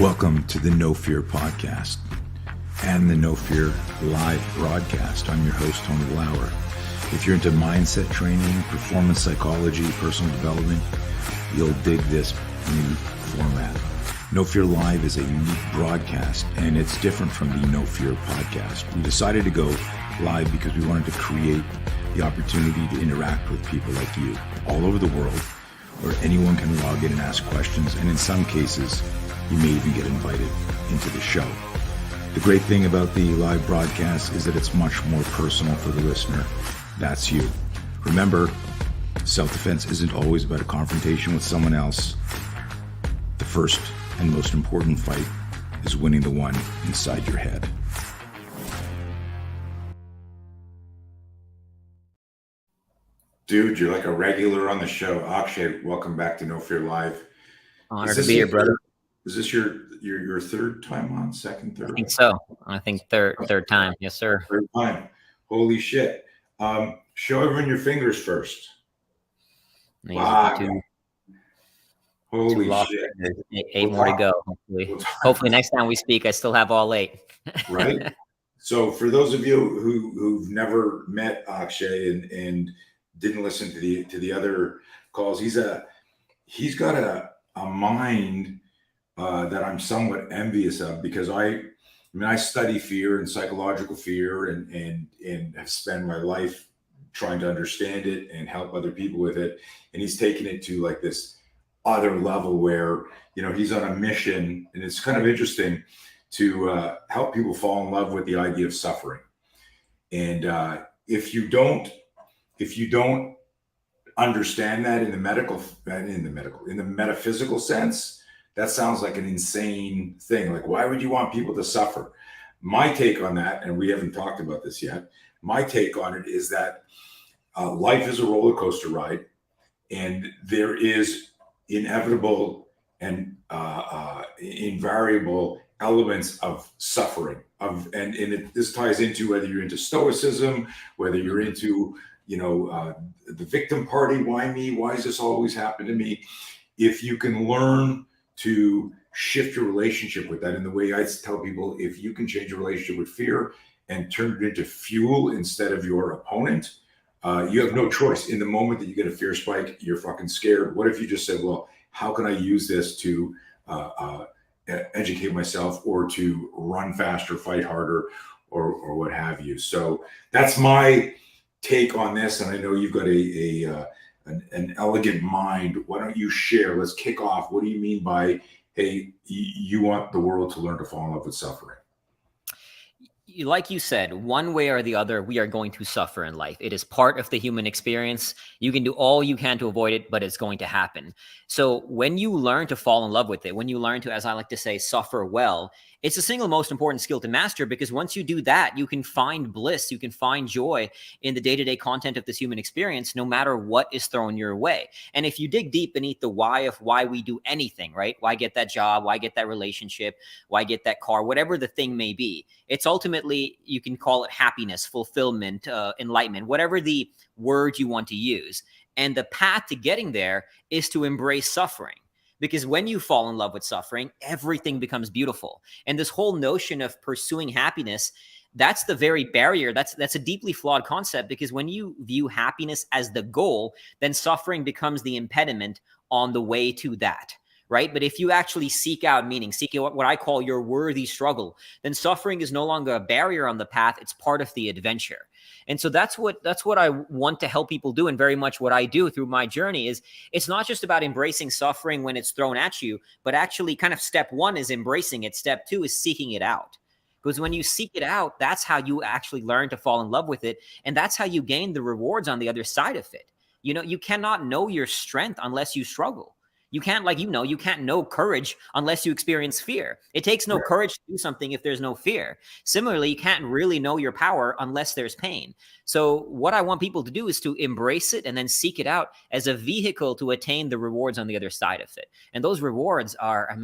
Welcome to the No Fear podcast and the No Fear live broadcast. I'm your host, Tony Lauer. If you're into mindset training, performance psychology, personal development, you'll dig this new format. No Fear Live is a unique broadcast, and it's different from the No Fear podcast. We decided to go live because we wanted to create the opportunity to interact with people like you all over the world, where anyone can log in and ask questions, and in some cases, you may even get invited into the show. The great thing about the live broadcast is that it's much more personal for the listener. That's you. Remember, self-defense isn't always about a confrontation with someone else. The first and most important fight is winning the one inside your head. Dude, you're like a regular on the show. Akshay, welcome back to No Fear Live. Honored to be here, brother. Is this your third time on? Second, third? I think so. I think third time. Yes, sir. Third time. Holy shit. Show everyone your fingers first. Wow. Holy shit. 8 more to go. Hopefully next time we speak, I still have all 8. Right. So for those of you who've never met Akshay and didn't listen to the other calls, he's got a mind that I'm somewhat envious of, because I study fear and psychological fear and have spent my life trying to understand it and help other people with it. And he's taken it to like this other level where, he's on a mission, and it's kind of interesting to help people fall in love with the idea of suffering. And if you don't understand that in the metaphysical sense, that sounds like an insane thing. Like, why would you want people to suffer? My take on that, and we haven't talked about this yet, my take on it is that life is a roller coaster ride, and there is inevitable and invariable elements of suffering. This ties into whether you're into stoicism, whether you're into the victim party. Why me? Why does this always happen to me? If you can learn to shift your relationship with that, and the way I tell people, if you can change your relationship with fear and turn it into fuel instead of your opponent, you have no choice. In the moment that you get a fear spike, you're fucking scared. What if you just said, well, how can I use this to educate myself, or to run faster, fight harder, or what have you? So that's my take on this. And I know you've got an elegant mind. Why don't you share? Let's kick off. What do you mean by, hey, you want the world to learn to fall in love with suffering? Like you said, one way or the other, we are going to suffer in life. It is part of the human experience. You can do all you can to avoid it, but it's going to happen. So when you learn to fall in love with it, when you learn to, as I like to say, suffer well, it's the single most important skill to master, because once you do that, you can find bliss, you can find joy in the day-to-day content of this human experience, no matter what is thrown your way. And if you dig deep beneath the why of why we do anything, right? Why get that job? Why get that relationship? Why get that car? Whatever the thing may be, it's ultimately, you can call it happiness, fulfillment, enlightenment, whatever the word you want to use. And the path to getting there is to embrace suffering. Because when you fall in love with suffering, everything becomes beautiful. And this whole notion of pursuing happiness, that's the very barrier. That's a deeply flawed concept, because when you view happiness as the goal, then suffering becomes the impediment on the way to that. Right? But if you actually seek out meaning, seek out what I call your worthy struggle, then suffering is no longer a barrier on the path. It's part of the adventure. And so that's what I want to help people do. And very much what I do through my journey is, it's not just about embracing suffering when it's thrown at you, but actually kind of step 1 is embracing it. Step 2 is seeking it out. Because when you seek it out, that's how you actually learn to fall in love with it. And that's how you gain the rewards on the other side of it. You cannot know your strength unless you struggle. You can't, you can't know courage unless you experience fear. It takes no courage to do something if there's no fear. Similarly, you can't really know your power unless there's pain. So what I want people to do is to embrace it and then seek it out as a vehicle to attain the rewards on the other side of it. And those rewards are,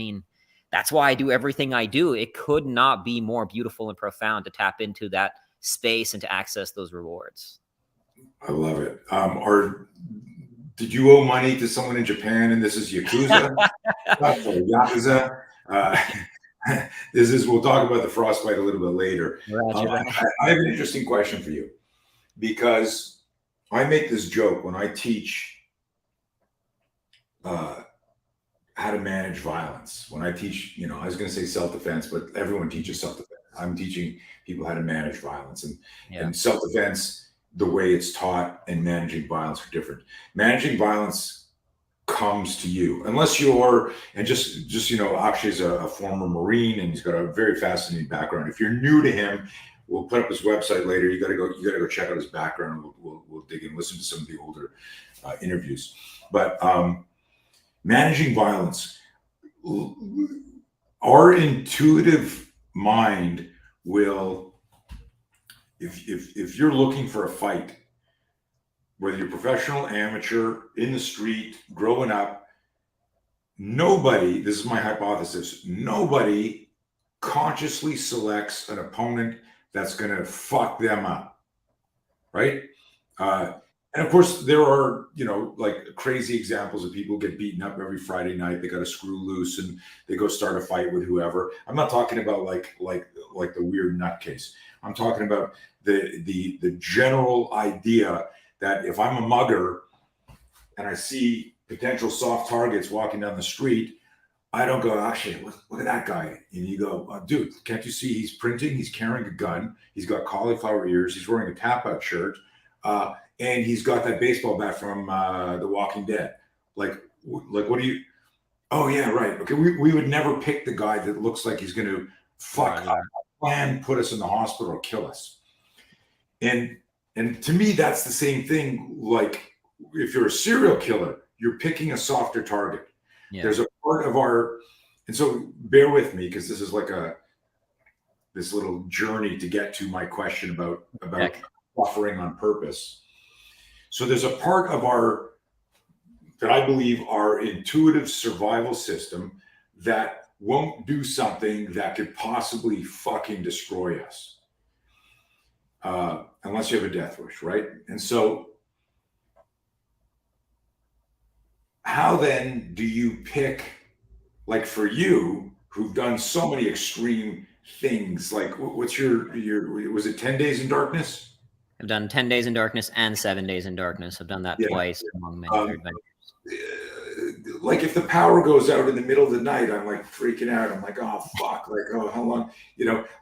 that's why I do everything I do. It could not be more beautiful and profound to tap into that space and to access those rewards. I love it. Did you owe money to someone in Japan and this is Yakuza? Yakuza? Uh, we'll talk about the frostbite a little bit later. Roger that. I have an interesting question for you, because I make this joke when I teach how to manage violence. When I teach, I was going to say self-defense, but everyone teaches self-defense. I'm teaching people how to manage violence, and self-defense, the way it's taught, and managing violence are different. Managing violence comes to you, unless you're, and just Akshay's a former Marine, and he's got a very fascinating background. If you're new to him, we'll put up his website later. You got to go check out his background. We'll dig in, listen to some of the older interviews. But managing violence, our intuitive mind will, if you're looking for a fight, whether you're professional, amateur, in the street, growing up, nobody, this is my hypothesis, nobody consciously selects an opponent that's going to fuck them up, right? And of course, there are, like crazy examples of people get beaten up every Friday night. They got a screw loose and they go start a fight with whoever. I'm not talking about like the weird nutcase. I'm talking about the general idea that if I'm a mugger and I see potential soft targets walking down the street, I don't go, actually, look at that guy. And you go, dude, can't you see he's printing? He's carrying a gun. He's got cauliflower ears. He's wearing a tap-out shirt. And he's got that baseball bat from The Walking Dead. Like, what do you? Oh yeah, right. Okay, we would never pick the guy that looks like he's going to fuck up, plan, put us in the hospital, or kill us. And to me, that's the same thing. Like, if you're a serial killer, you're picking a softer target. Yeah. There's a part of and so bear with me, because this is like this little journey to get to my question about buffering on purpose. So there's a part of that I believe our intuitive survival system that won't do something that could possibly fucking destroy us. Unless you have a death wish, right? And so how then do you pick, like for you, who've done so many extreme things, like what's your was it 10 Days in Darkness? I've done 10 Days in Darkness and 7 Days in Darkness. I've done that twice among many other adventures. Like if the power goes out in the middle of the night, I'm like freaking out. I'm like, oh, fuck. Like, oh, how long?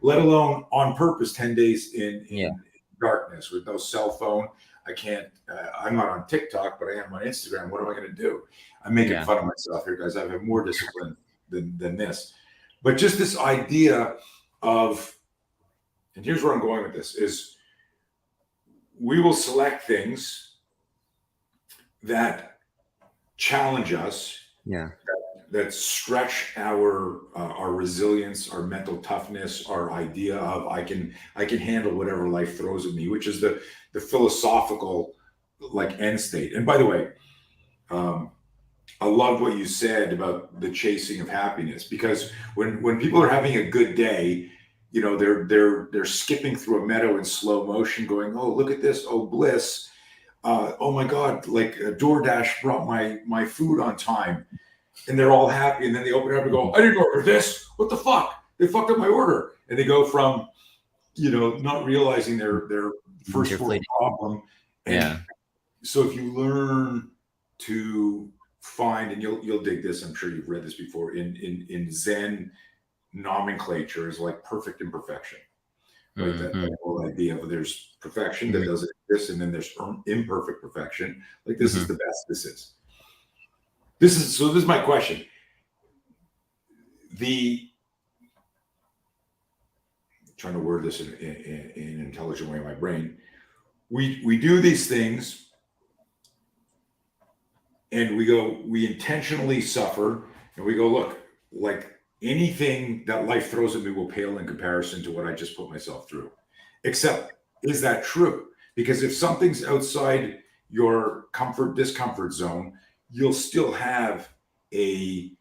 Let alone on purpose, 10 days in darkness with no cell phone. I can't, I'm not on TikTok, but I am on Instagram. What am I going to do? I'm making fun of myself here, guys. I have more discipline than this. But just this idea of, and here's where I'm going with this, is we will select things that challenge us, that stretch our resilience, our mental toughness, our idea of I can handle whatever life throws at me, which is the philosophical like end state. And by the way, I love what you said about the chasing of happiness, because when people are having a good day, they're skipping through a meadow in slow motion going, oh, look at this. Oh, bliss. Oh my God. Like DoorDash brought my food on time, and they're all happy. And then they open it up and go, I didn't order this. What the fuck? They fucked up my order. And they go from, not realizing their first world problem. And so if you learn to find, and you'll dig this, I'm sure you've read this before, in Zen nomenclature is like perfect imperfection, right? That whole idea of there's perfection that doesn't exist, and then there's imperfect perfection. Like this is the best this is. So this is my question. Trying to word this in an intelligent way in my brain. We do these things and we intentionally suffer, and we go, look, like anything that life throws at me will pale in comparison to what I just put myself through. Except, is that true? Because if something's outside your discomfort zone, you'll still have a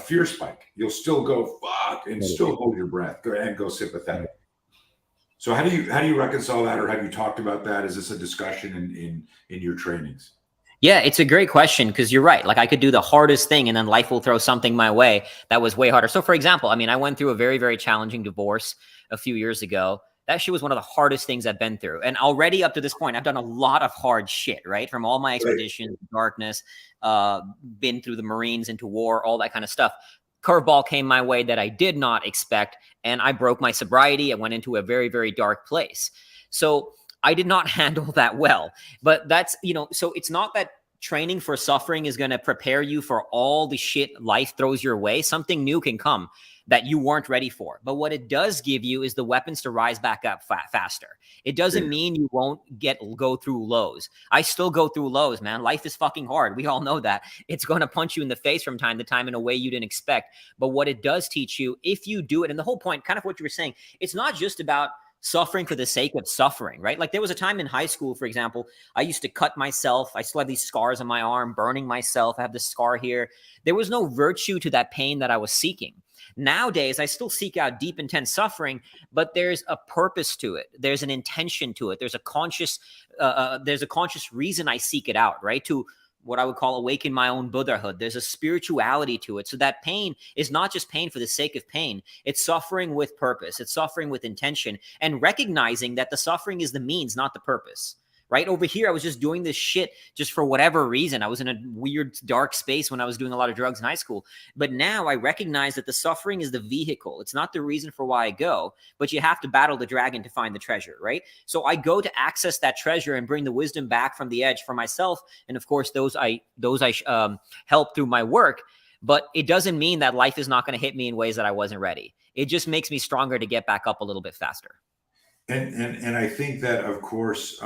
fear spike. You'll still go, fuck, and still hold your breath and go sympathetic. So how do you reconcile that, or have you talked about that? Is this a discussion in your trainings? Yeah, it's a great question because you're right. Like I could do the hardest thing and then life will throw something my way that was way harder. So for example, I mean, I went through a very, very challenging divorce a few years ago. That shit was one of the hardest things I've been through. And already up to this point, I've done a lot of hard shit, right? From all my Right. expeditions, darkness, been through the Marines, into war, all that kind of stuff. Curveball came my way that I did not expect. And I broke my sobriety. I went into a very, very dark place. So I did not handle that well. But that's, so it's not that training for suffering is going to prepare you for all the shit life throws your way. Something new can come that you weren't ready for. But what it does give you is the weapons to rise back up faster. It doesn't mean you won't go through lows. I still go through lows, man. Life is fucking hard. We all know that. It's going to punch you in the face from time to time in a way you didn't expect. But what it does teach you, if you do it, and the whole point, kind of what you were saying, it's not just about suffering for the sake of suffering, right? Like there was a time in high school, for example, I used to cut myself. I still have these scars on my arm, burning myself. I have this scar here. There was no virtue to that pain that I was seeking. Nowadays, I still seek out deep, intense suffering, but there's a purpose to it. There's an intention to it. There's a conscious reason I seek it out, right? To what I would call awaken my own Buddhahood. There's a spirituality to it. So that pain is not just pain for the sake of pain. It's suffering with purpose. It's suffering with intention, and recognizing that the suffering is the means, not the purpose. Right over here, I was just doing this shit just for whatever reason. I was in a weird, dark space when I was doing a lot of drugs in high school. But now I recognize that the suffering is the vehicle. It's not the reason for why I go, but you have to battle the dragon to find the treasure, right? So I go to access that treasure and bring the wisdom back from the edge for myself. And of course, those I help through my work. But it doesn't mean that life is not going to hit me in ways that I wasn't ready. It just makes me stronger to get back up a little bit faster. And I think that, of course,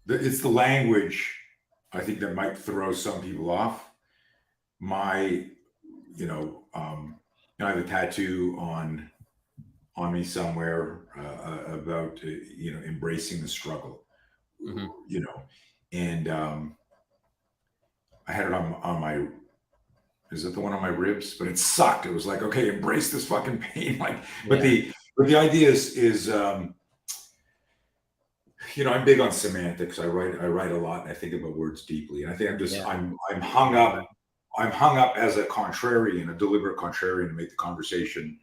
it's the language, I think, that might throw some people off. I have a tattoo on me somewhere about embracing the struggle. Mm-hmm. And I had it on my. Is it the one on my ribs? But it sucked. It was like, okay, embrace this fucking pain. But the idea is I'm big on semantics. I write a lot, and I think about words deeply. And I think I'm hung up as a contrarian, a deliberate contrarian, to make the conversation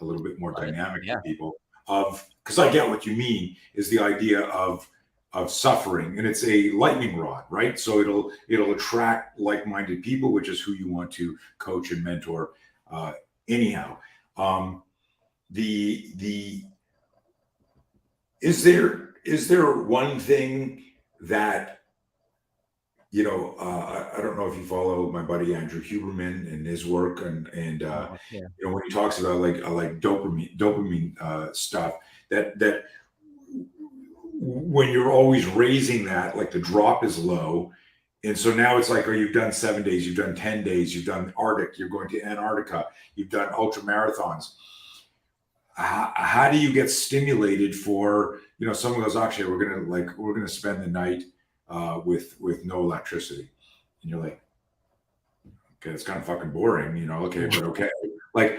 a little bit more dynamic for people. Because I get what you mean, is the idea of suffering, and it's a lightning rod, right? So it'll attract like-minded people, which is who you want to coach and mentor. Anyhow, is there one thing that I don't know if you follow my buddy Andrew Huberman and his work, and when he talks about like dopamine stuff, that when you're always raising that, like the drop is low. And so now it's like, you've done 7 days, you've done 10 days, you've done Arctic, you're going to Antarctica, you've done ultra marathons. How do you get stimulated for, someone goes, Akshay, we're going to spend the night with no electricity. And you're like, okay, it's kind of fucking boring, okay, but okay. Right.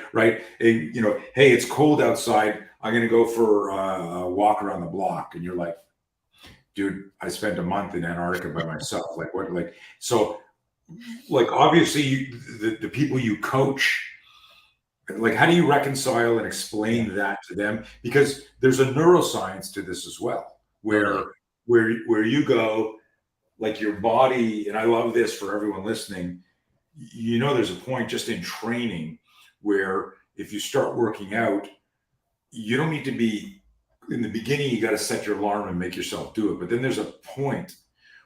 And, hey, it's cold outside. I'm going to go for a walk around the block. And you're like, dude, I spent a month in Antarctica by myself. So obviously the people you coach, how do you reconcile and explain that to them? Because there's a neuroscience to this as well, where you go, like your body, and I love this for everyone listening, there's a point just in training where if you start working out, you don't need to be, in the beginning, you got to set your alarm and make yourself do it. But then there's a point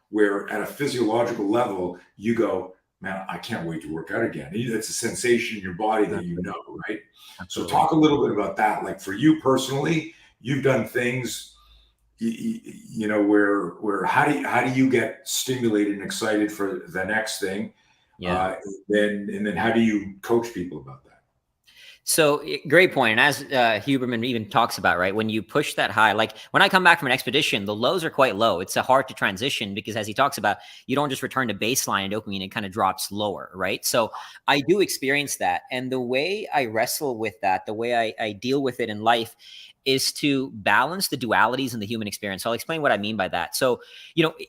where at a physiological level, you go, man, I can't wait to work out again. It's a sensation in your body that right? Absolutely. So talk a little bit about that. Like for you personally, you've done things, where how do you get stimulated and excited for the next thing? Yeah. And then how do you coach people about that? So great point. And as Huberman even talks about, right, when you push that high, like when I come back from an expedition, the lows are quite low. It's hard to transition because, as he talks about, you don't just return to baseline and dopamine, it kind of drops lower, right? So I do experience that. And the way I wrestle with that, the way I deal with it in life is to balance the dualities in the human experience. So I'll explain what I mean by that. So,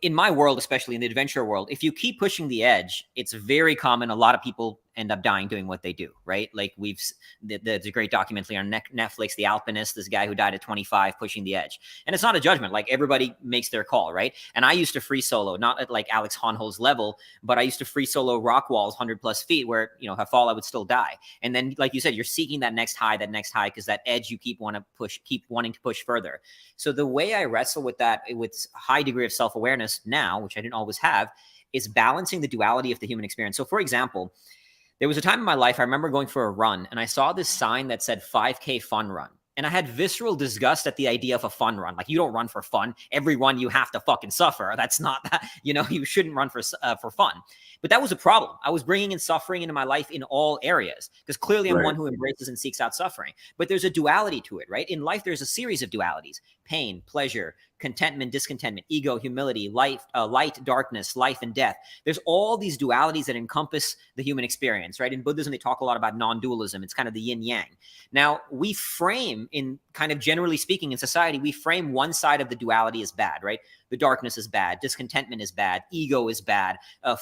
in my world, especially in the adventure world, if you keep pushing the edge, it's very common. A lot of people end up dying doing what they do, right? Like there's a great documentary on Netflix, The Alpinist, this guy who died at 25 pushing the edge. And it's not a judgment. Like everybody makes their call, right? And I used to free solo, not at like Alex Honnold's level, but I used to free solo rock walls 100+ feet where, if I fall, I would still die. And then, like you said, you're seeking that next high, because that edge you keep wanting to push further. So the way I wrestle with that with a high degree of self-awareness now, which I didn't always have, is balancing the duality of the human experience. So for example, there was a time in my life I remember going for a run and I saw this sign that said 5K fun run. And I had visceral disgust at the idea of a fun run. Like, you don't run for fun. Every run you have to fucking suffer. That's not that, you shouldn't run for fun. But that was a problem. I was bringing in suffering into my life in all areas because clearly I'm one who embraces and seeks out suffering. But there's a duality to it, right? In life, there's a series of dualities: pain, pleasure, contentment, discontentment, ego, humility, light, darkness, life and death. There's all these dualities that encompass the human experience, right? In Buddhism, they talk a lot about non-dualism. It's kind of the yin yang. Now, we frame, in kind of generally speaking in society, we frame one side of the duality as bad, right? The darkness is bad, discontentment is bad, ego is bad,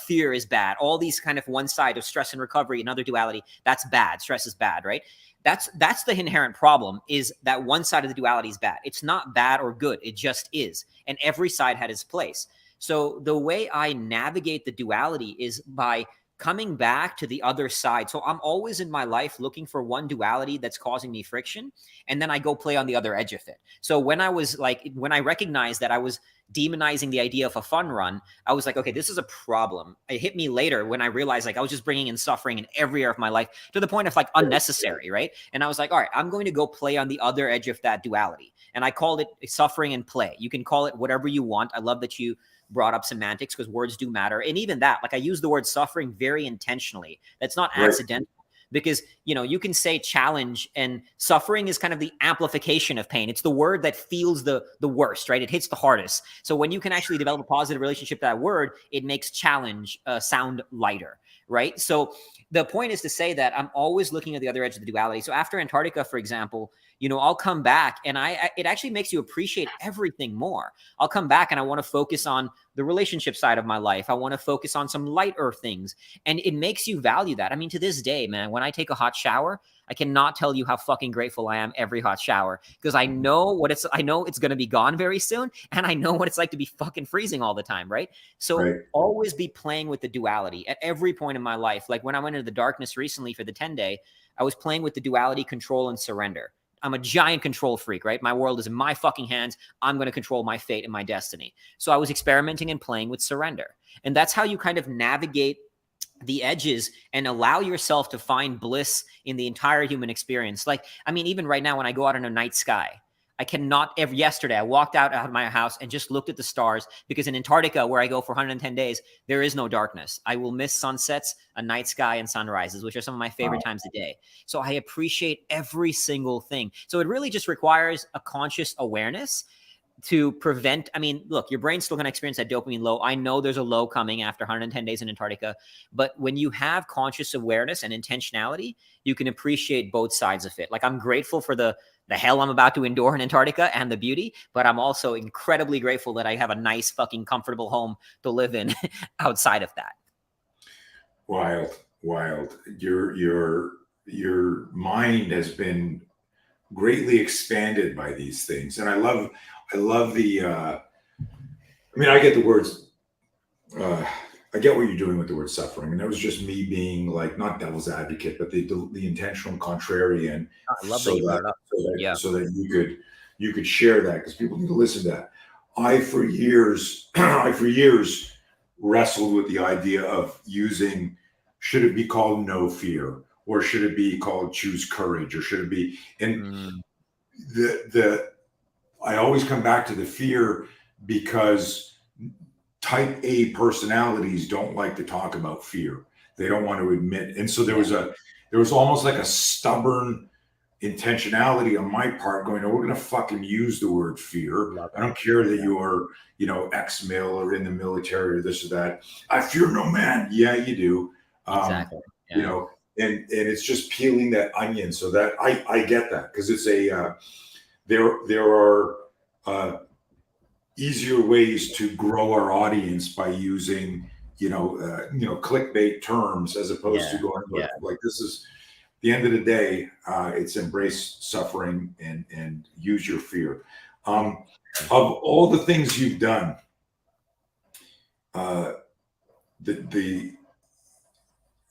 fear is bad. All these kind of one side of stress and recovery, another duality, that's bad. Stress is bad, right? That's the inherent problem, is that one side of the duality is bad. It's not bad or good. It just is. And every side had its place. So the way I navigate the duality is by coming back to the other side. So I'm always in my life looking for one duality that's causing me friction, and then I go play on the other edge of it. So when I recognized that I was demonizing the idea of a fun run, I was like, okay, this is a problem. It hit me later when I realized I was just bringing in suffering in every area of my life to the point of unnecessary, right? And I was like, all right, I'm going to go play on the other edge of that duality. And I called it suffering and play. You can call it whatever you want. I love that you brought up semantics because words do matter. And even that, I use the word suffering very intentionally. That's not accidental. Because, you can say challenge, and suffering is kind of the amplification of pain. It's the word that feels the worst, right? It hits the hardest. So when you can actually develop a positive relationship to that word, it makes challenge sound lighter, right? So the point is to say that I'm always looking at the other edge of the duality. So after Antarctica, for example, I'll come back and it actually makes you appreciate everything more. I'll come back and I want to focus on the relationship side of my life. I want to focus on some lighter things. And it makes you value that. I mean, to this day, man, when I take a hot shower, I cannot tell you how fucking grateful I am every hot shower, because I know it's going to be gone very soon. And I know what it's like to be fucking freezing all the time. Right. So always be playing with the duality at every point in my life. Like when I went into the darkness recently for the 10-day, I was playing with the duality, control and surrender. I'm a giant control freak, right? My world is in my fucking hands. I'm going to control my fate and my destiny. So I was experimenting and playing with surrender. And that's how you kind of navigate the edges and allow yourself to find bliss in the entire human experience. Even right now when I go out in a night sky, yesterday I walked out of my house and just looked at the stars, because in Antarctica, where I go for 110 days, there is no darkness. I will miss sunsets, a night sky, and sunrises, which are some of my favorite times of day. So I appreciate every single thing. So it really just requires a conscious awareness to prevent, look, your brain's still going to experience that dopamine low. I know there's a low coming after 110 days in Antarctica, but when you have conscious awareness and intentionality, you can appreciate both sides of it. I'm grateful for the hell I'm about to endure in Antarctica and the beauty, but I'm also incredibly grateful that I have a nice fucking comfortable home to live in outside of that. Wild. Your mind has been greatly expanded by these things. And I love the, I get the words, I get what you're doing with the word suffering. And that was just me being not devil's advocate, but the intentional contrarian. I love that you brought it up. So that you could share that, because people need to listen to that. I for years wrestled with the idea of using, should it be called no fear, or should it be called choose courage, or should it be, and I always come back to the fear, because type A personalities don't like to talk about fear. They don't want to admit. And so there was almost like a stubborn intentionality on my part going, no, we're going to fucking use the word fear. I don't care that you're, ex-mil or in the military or this or that. I fear no man. Yeah, you do. Exactly. And it's just peeling that onion, so that I get that, because it's there are easier ways to grow our audience by using, clickbait terms as opposed to Yeah. going Yeah. like this is the end of the day. It's embrace suffering and use your fear. Of all the things you've done, uh, the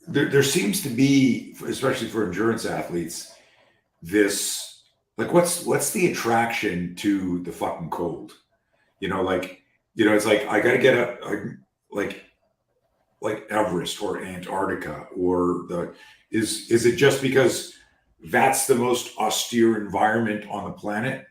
there seems to be, especially for endurance athletes, this like what's the attraction to the fucking cold? It's like I got to get up, like like Everest or Antarctica or is it just because that's the most austere environment on the planet?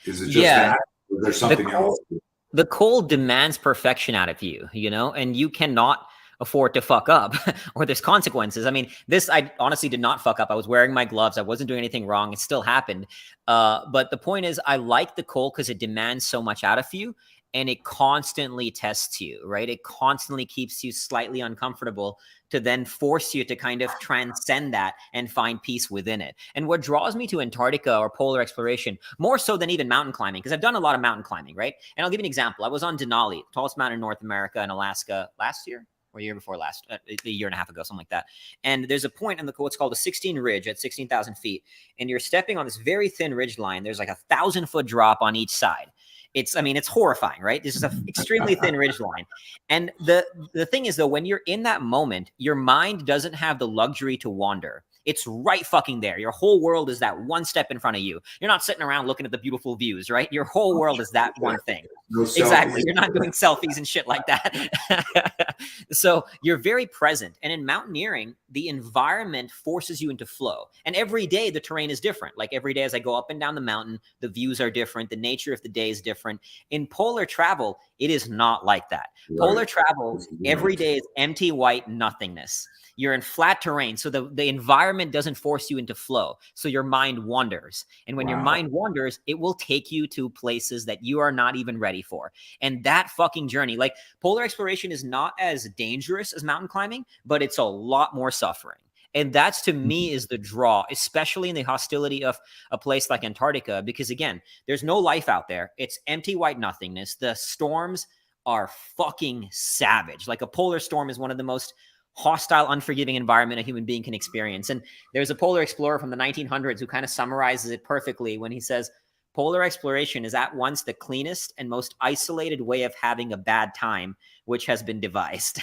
Is it just Yeah. that? Or there's The something else? cold, the cold demands perfection out of you, and you cannot afford to fuck up or there's consequences. I mean, this, I honestly did not fuck up. I was wearing my gloves. I wasn't doing anything wrong. It still happened. But the point is, I like the cold because it demands so much out of you and it constantly tests you, right? It constantly keeps you slightly uncomfortable to then force you to kind of transcend that and find peace within it. And what draws me to Antarctica or polar exploration, more so than even mountain climbing, because I've done a lot of mountain climbing, right? And I'll give you an example. I was on Denali, tallest mountain in North America in Alaska last year or year before last, a year and a half ago, something like that. And there's a point in what's called a 16 ridge at 16,000 feet. And you're stepping on this very thin ridge line. There's like 1,000-foot drop on each side. It's horrifying, right? This is an extremely thin ridge line. And the thing is, though, when you're in that moment, your mind doesn't have the luxury to wander. It's right fucking there. Your whole world is that one step in front of you. You're not sitting around looking at the beautiful views, right? Your whole world is that one thing. No Exactly. selfies. You're not doing selfies and shit like that. So you're very present. And in mountaineering, the environment forces you into flow. And every day the terrain is different. Like every day as I go up and down the mountain, the views are different. The nature of the day is different. In polar travel, it is not like that. Right. Polar travel, every day is empty, white nothingness. You're in flat terrain, so the environment doesn't force you into flow. So your mind wanders. And when your mind wanders, it will take you to places that you are not even ready for. And that fucking journey, like polar exploration is not as dangerous as mountain climbing, but it's a lot more suffering. And that's, to me, is the draw, especially in the hostility of a place like Antarctica, because again, there's no life out there. It's empty white nothingness. The storms are fucking savage. Like a polar storm is one of the most hostile, unforgiving environment a human being can experience. And there's a polar explorer from the 1900s who kind of summarizes it perfectly when he says, polar exploration is at once the cleanest and most isolated way of having a bad time which has been devised.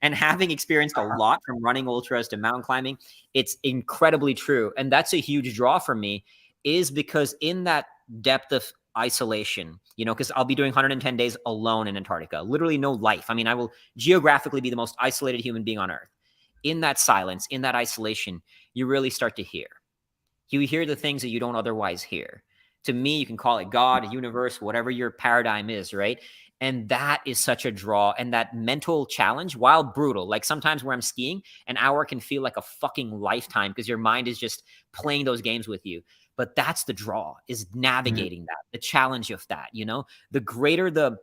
And having experienced a lot from running ultras to mountain climbing, it's incredibly true. And that's a huge draw for me, is because in that depth of isolation, because I'll be doing 110 days alone in Antarctica, literally no life. I mean, I will geographically be the most isolated human being on earth. In that silence, in that isolation, you really start to hear. You hear the things that you don't otherwise hear. To me, you can call it God, universe, whatever your paradigm is, right? And that is such a draw. And that mental challenge, while brutal, like sometimes where I'm skiing, an hour can feel like a fucking lifetime because your mind is just playing those games with you. But that's the draw, is navigating that, the challenge of that, the greater the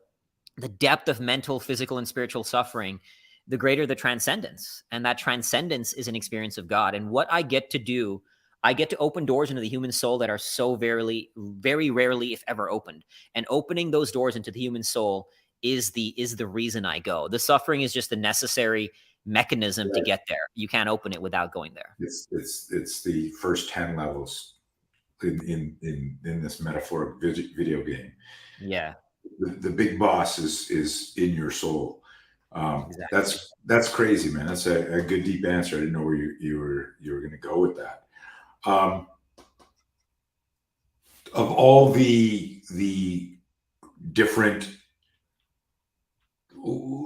depth of mental, physical, and spiritual suffering, the greater the transcendence. And that transcendence is an experience of God. And what I get to do, I get to open doors into the human soul that are so very rarely, if ever, opened. And opening those doors into the human soul is the reason I go. The suffering is just the necessary mechanism to get there. You can't open it without going there. It's the first 10 levels in this metaphoric video game. Yeah. The big boss is in your soul. Exactly. That's crazy, man. That's a good deep answer. I didn't know where you were going to go with that. Of all the different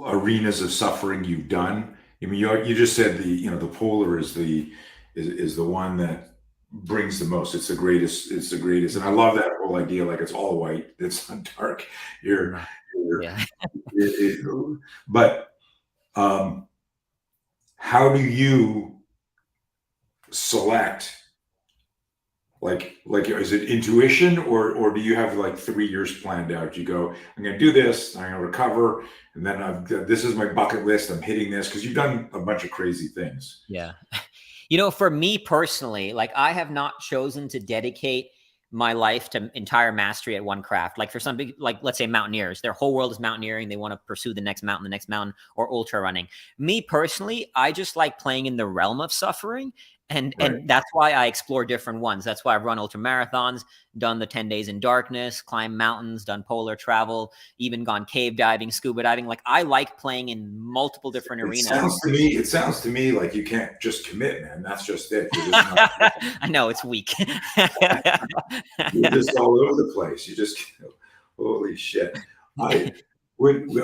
arenas of suffering you've done, I mean, you just said the polar is the one that brings the most. It's the greatest. And I love that whole idea. Like it's all white. It's not dark. But how do you select? Like, is it intuition or do you have like 3 years planned out? You go, I'm going to do this, I'm going to recover, and then this is my bucket list. I'm hitting this, because you've done a bunch of crazy things. Yeah. For me personally, like I have not chosen to dedicate my life to entire mastery at one craft. Like for some big, like let's say mountaineers, their whole world is mountaineering. They want to pursue the next mountain, or ultra running. Me personally, I just like playing in the realm of suffering. And that's why I explore different ones. That's why I've run ultra marathons, done the 10 days in darkness, climbed mountains, done polar travel, even gone cave diving, scuba diving. Like I like playing in multiple different arenas. It sounds to me like you can't just commit, man. That's just it. You're just not, I know it's weak. you're just all over the place. You just, holy shit. On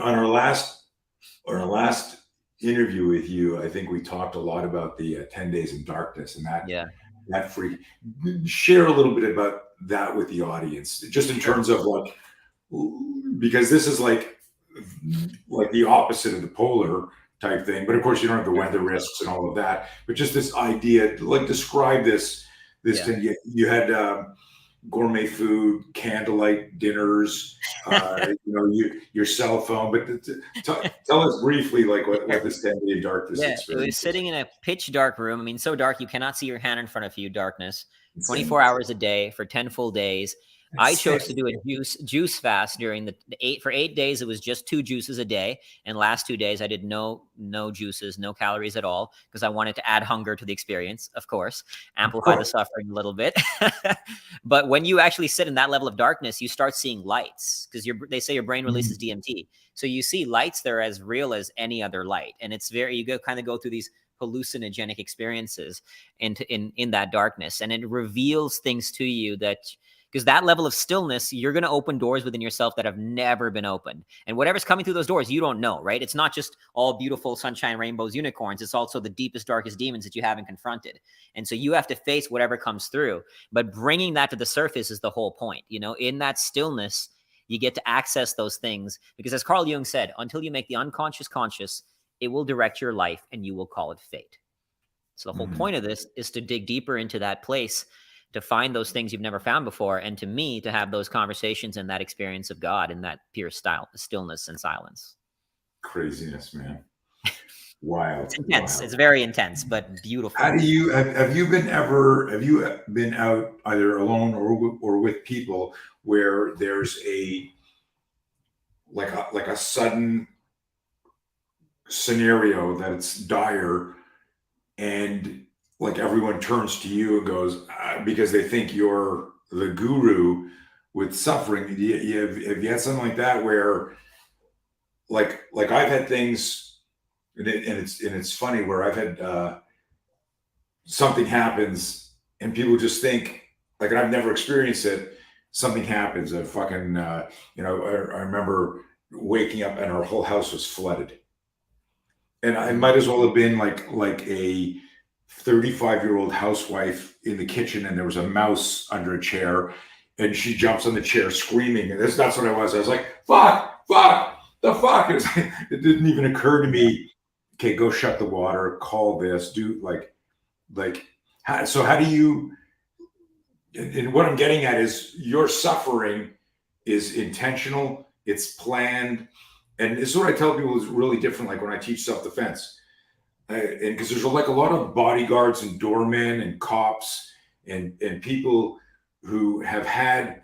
our last interview with you, I think we talked a lot about the 10 days in darkness and that freak. Share a little bit about that with the audience, just in terms of like, because this is like the opposite of the polar type thing, but of course you don't have the weather risks and all of that, but just this idea, like describe this thing. You had gourmet food, candlelight dinners, your cell phone. But tell us briefly, like what this 10-day darkness experience. It was sitting in a pitch dark room. I mean, so dark you cannot see your hand in front of you. Darkness, 24 hours a day for 10 full days. I chose to do a juice fast during for 8 days. It was just 2 juices a day, and last 2 days I did no juices, no calories at all, because I wanted to add hunger to the experience. Of course, amplify the suffering a little bit. But when you actually sit in that level of darkness, you start seeing lights, because they say your brain releases DMT, so you see lights that are as real as any other light, and it's kind of go through these hallucinogenic experiences in that darkness, and it reveals things to you because that level of stillness, you're going to open doors within yourself that have never been opened. And whatever's coming through those doors, you don't know, right? It's not just all beautiful sunshine, rainbows, unicorns. It's also the deepest, darkest demons that you haven't confronted. And so you have to face whatever comes through. But bringing that to the surface is the whole point. In that stillness, you get to access those things. Because as Carl Jung said, until you make the unconscious conscious, it will direct your life and you will call it fate. So the whole point of this is to dig deeper into that place, to find those things you've never found before, and to me, to have those conversations and that experience of God in that pure stillness and silence. Craziness, man. Wild. It's intense. Wild. It's very intense, but beautiful. How do you have you been out either alone or with people where there's a sudden scenario that it's dire, and like everyone turns to you and goes, because they think you're the guru with suffering? Have you had something like that where like I've had things, and it's funny, where I've had something happens and people just think, like, and I've never experienced it, something happens, a fucking I remember waking up and our whole house was flooded, and I might as well have been like a 35-year-old housewife in the kitchen, and there was a mouse under a chair, and she jumps on the chair screaming. And that's what I was. I was like, fuck, the fuck. It didn't even occur to me, okay, go shut the water, call this, do so how do you, and what I'm getting at is your suffering is intentional, it's planned. And this is what I tell people is really different, like when I teach self-defense. And because there's like a lot of bodyguards and doormen and cops and people who have had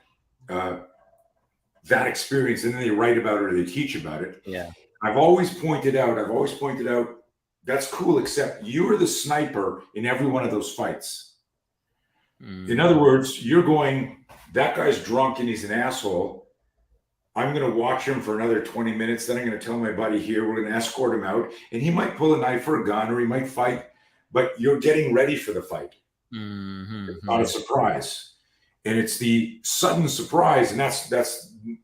that experience, and then they write about it or they teach about it. Yeah. I've always pointed out, that's cool, except you are the sniper in every one of those fights. In other words, you're going, that guy's drunk and he's an asshole. I'm going to watch him for another 20 minutes. Then I'm going to tell my buddy here, we're going to escort him out, and he might pull a knife or a gun, or he might fight, but you're getting ready for the fight. It's not a surprise. And it's the sudden surprise. And that's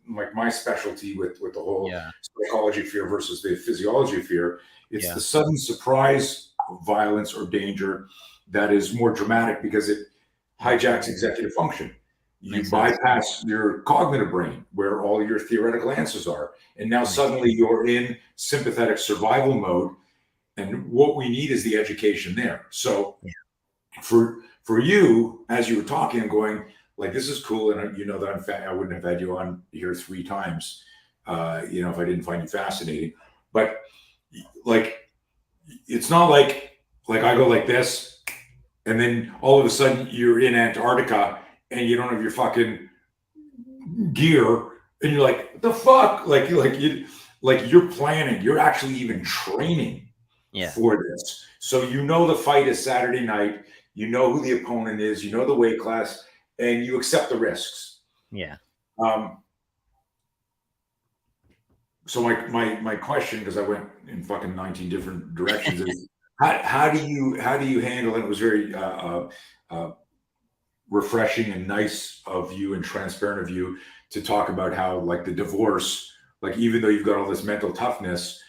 like my specialty with the whole psychology of fear versus the physiology of fear. It's the sudden surprise violence or danger that is more dramatic because it hijacks executive function. You bypass your cognitive brain where all your theoretical answers are. And now suddenly you're in sympathetic survival mode. And what we need is the education there. So for you, as you were talking and going, like, this is cool. And you know that I wouldn't have had you on here 3 times, if I didn't find you fascinating. But like, it's not like I go like this, and then all of a sudden you're in Antarctica and you don't have your fucking gear, and you're like, what the fuck? You're planning, you're actually even training for this. So you know the fight is Saturday night, you know who the opponent is, you know the weight class, and you accept the risks. Yeah. So my question, because I went in fucking 19 different directions, is how do you handle it? It was very refreshing and nice of you and transparent of you to talk about how, like, the divorce, like, even though you've got all this mental toughness,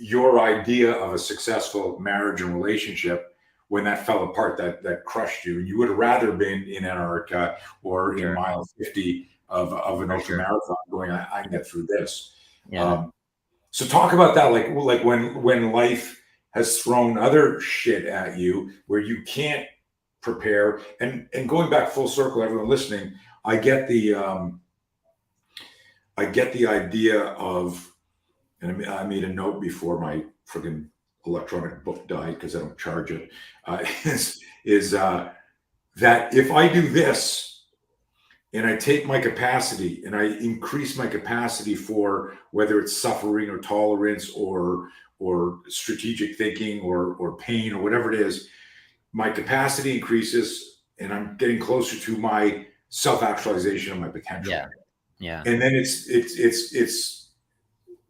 your idea of a successful marriage and relationship, when that fell apart, that crushed you, and you would have rather been in Antarctica or in mile 50 of an ultra marathon going, I can get through this. So talk about that, like when life has thrown other shit at you where you can't prepare, and going back full circle, everyone listening, I get the idea of, and I made a note before my friggin' electronic book died because I don't charge it, is that if I do this and I take my capacity and I increase my capacity for whether it's suffering or tolerance or strategic thinking or pain or whatever it is, my capacity increases and I'm getting closer to my self-actualization of my potential. Yeah. And then it's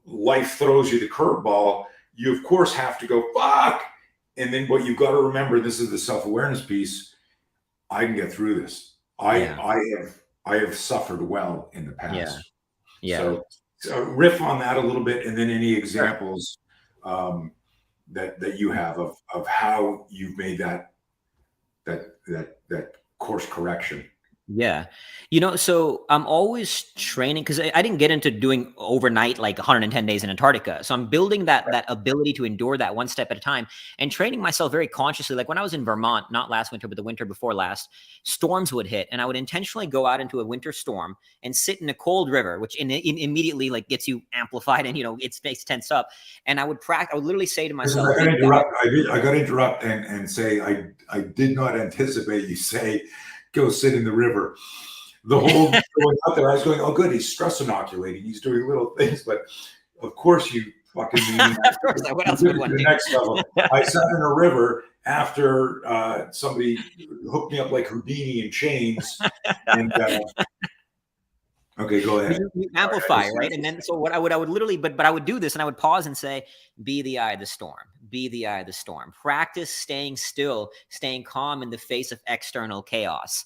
life throws you the curveball. You of course have to go, fuck. And then what you've got to remember, this is the self-awareness piece. I can get through this. I have suffered well in the past. So riff on that a little bit, and then any examples that you have of how you've made that course correction. Yeah. So I'm always training because I didn't get into doing overnight, like 110 days in Antarctica. So I'm building that ability to endure that one step at a time and training myself very consciously. Like when I was in Vermont, not last winter, but the winter before last, storms would hit and I would intentionally go out into a winter storm and sit in a cold river, which immediately like gets you amplified and, it stays tensed up. And I would practice, I would literally say to myself, I got to interrupt and say, I did not anticipate you say, go sit in the river. The whole going out there, I was going, oh, good, he's stress inoculating. He's doing little things, but of course you fucking mean of course, what else would one do? The next level. I sat in a river after somebody hooked me up like Houdini in chains, and okay, go ahead. You amplify, right? And then so what I would literally, but I would do this and I would pause and say, be the eye of the storm. Be the eye of the storm. Practice staying still, staying calm in the face of external chaos.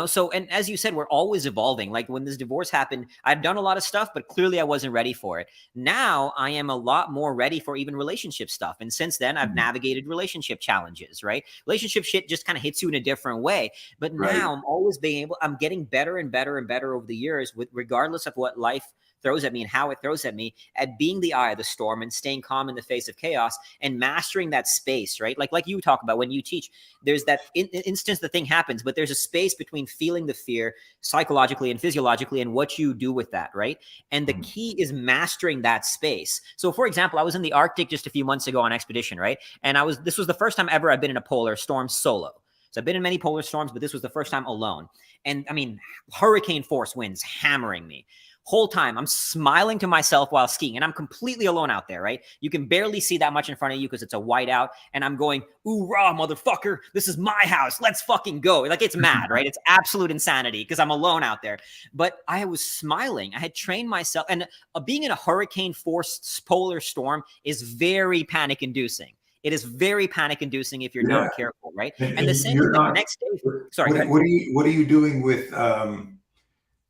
So, and as you said, we're always evolving. Like when this divorce happened, I'd done a lot of stuff, but clearly I wasn't ready for it. Now I am a lot more ready for even relationship stuff. And since then, I've navigated relationship challenges, right? Relationship shit just kind of hits you in a different way. But now I'm always I'm getting better and better and better over the years, regardless of what life throws at me and how it throws at me, at being the eye of the storm and staying calm in the face of chaos and mastering that space, right? Like you talk about when you teach, there's that instance the thing happens, but there's a space between feeling the fear psychologically and physiologically and what you do with that, right? And the key is mastering that space. So for example, I was in the Arctic just a few months ago on expedition, right? And this was the first time ever I've been in a polar storm solo. So I've been in many polar storms, but this was the first time alone. And I mean, hurricane force winds hammering me. Whole time I'm smiling to myself while skiing and I'm completely alone out there, right? You can barely see that much in front of you because it's a whiteout and I'm going, ooh, rah, motherfucker, this is my house. Let's fucking go. Like it's mad, right? It's absolute insanity because I'm alone out there. But I was smiling. I had trained myself, and being in a hurricane force polar storm is very panic inducing. It is very panic inducing if you're not careful, right? And the same the next day. Sorry. What are you doing with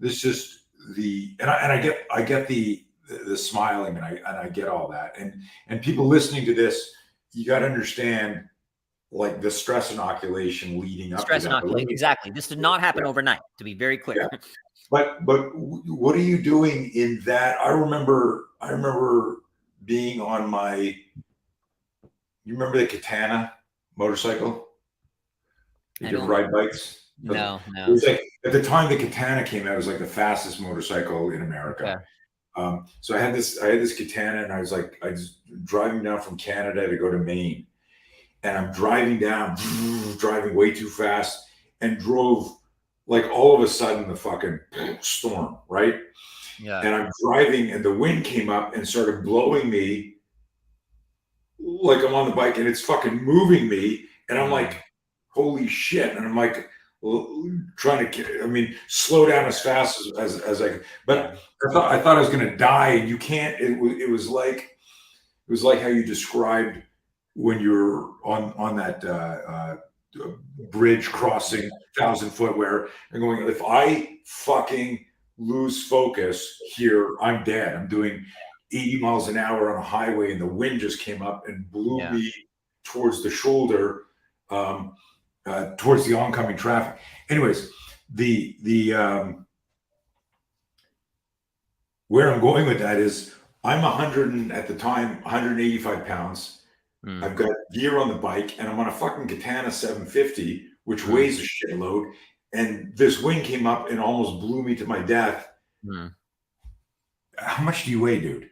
this? Just I get the smiling and I get all that, and people listening to this, you got to understand like the stress inoculation leading up to that. Inoculation, exactly. This did not happen overnight, to be very clear. Yeah. But what are you doing in that? I remember being on my. You remember the Katana motorcycle? You could ride bikes. No. It was like at the time the Katana came out, it was like the fastest motorcycle in America. Yeah. So I had this Katana, and I was driving down from Canada to go to Maine, and I'm driving down, driving way too fast, and drove like all of a sudden the fucking storm, right? Yeah. And I'm driving and the wind came up and started blowing me like I'm on the bike and it's fucking moving me. And I'm like, holy shit. And I'm like, trying to, I mean, slow down as fast as I could. But I thought I was going to die. And you can't, it was like how you described when you're on that bridge crossing 1,000-foot where I'm going, if I fucking lose focus here, I'm dead. I'm doing 80 miles an hour on a highway and the wind just came up and blew me towards the shoulder, towards the oncoming traffic. Anyways, where I'm going with that is I'm 185 pounds. I've got gear on the bike and I'm on a fucking Katana 750, which weighs a shitload. And this wind came up and almost blew me to my death. How much do you weigh, dude?